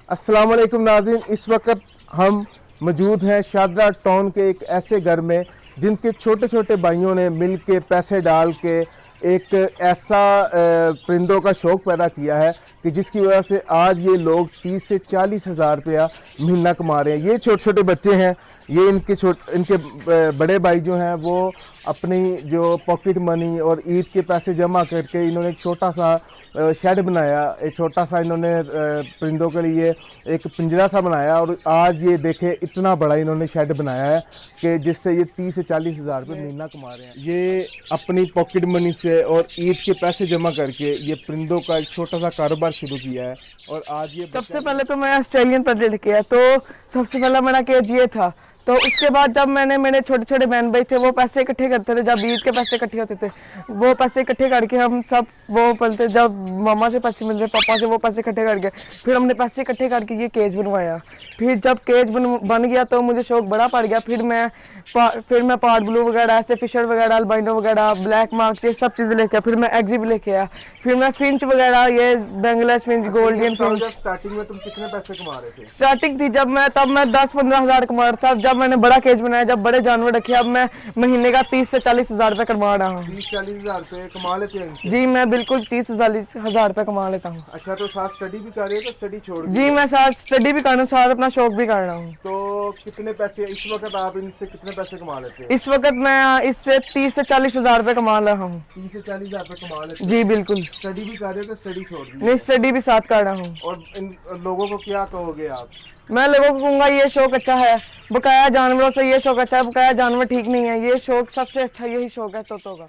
अस्सलाम वालेकुम नाज़रीन, इस वक्त हम मौजूद हैं शादरा टाउन के एक ऐसे घर में जिनके छोटे छोटे भाइयों ने मिल के पैसे डाल के एक ऐसा परिंदों का शौक़ पैदा किया है कि जिसकी वजह से आज ये लोग 30 से 40 हज़ार रुपया महीना कमा रहे हैं। ये छोटे छोटे बच्चे हैं, ये इनके बड़े भाई जो हैं वो अपनी जो पॉकेट मनी और ईद के पैसे जमा करके इन्होंने एक छोटा सा शेड बनाया, एक छोटा सा इन्होंने परिंदों के लिए एक पिंजरा सा बनाया और आज ये देखें इतना बड़ा इन्होंने शेड बनाया है कि जिससे ये 30 से 40 हज़ार रुपये महीना कमा रहे हैं। ये अपनी पॉकेट मनी से और ईद के पैसे जमा करके ये परिंदों का एक छोटा सा कारोबार शुरू किया है और आज ये सबसे पहले तो मैं ऑस्ट्रेलियन पढ़ लिख किया, तो सबसे पहला मेरा केज ये था। तो उसके बाद जब मेरे छोटे छोटे बहन भाई थे वो पैसे इकट्ठे करते थे, जब ईद के पैसे इकट्ठे होते थे वो पैसे इकट्ठे करके हम सब वो पलते, जब मामा से पैसे मिलते पापा से वो पैसे इकट्ठे करके फिर हमने पैसे इकट्ठे करके ये केज बनवाया। फिर जब केज बन गया तो मुझे शौक बड़ा पड़ गया। फिर मैं पार्ट ब्लू वगैरह ऐसे फिशर वगैरह अल्बाइनो वगैरह ब्लैक मार्क्स ये सब चीज़ें लेके आया। फिर मैं एग्जिब लेके आया। फिर मैं फिंच वगैरह ये बेंगलेस फिंच गोल्डन फिंच। स्टार्टिंग में तुम कितने पैसे कमा रहे थे? स्टार्टिंग थी जब मैं 10-15 हज़ार कमा रहा था। जब मैंने बड़ा केज बनाया, जब बड़े जानवर रखे, अब मैं महीने का 30 से 40 हज़ार रुपये कमा रहा हूँ। 30-40 हज़ार रुपये कमा लेते हैं? जी मैं बिल्कुल 30-40 हज़ार रुपये कमा लेता हूँ। अच्छा, तो साथ स्टडी भी कर रहे हो? तो स्टडी छोड़ जी मैं साथ स्टडी भी कर रहा हूँ, साथ अपना शौक भी कर रहा हूँ। तो कितने पैसे इस वक्त आप इनसे कितने पैसे कमा लेते हैं? इस वक्त मैं इससे 30 से 40 हज़ार रुपये कमा रहा हूँ। 30 से 40 हज़ार रुपये कमा लेते हैं? जी बिल्कुल। स्टडी भी कर रहे हो तो स्टडी छोड़ दी? नहीं, स्टडी भी साथ कर रहा हूँ। और इन लोगों को क्या कहोगे आप? मैं लोगों को कहूँगा ये शौक अच्छा है, बकाया जानवरों से ये शौक अच्छा है। बकाया जानवर ठीक नहीं है, ये शौक सबसे अच्छा यही शौक है तोतों का।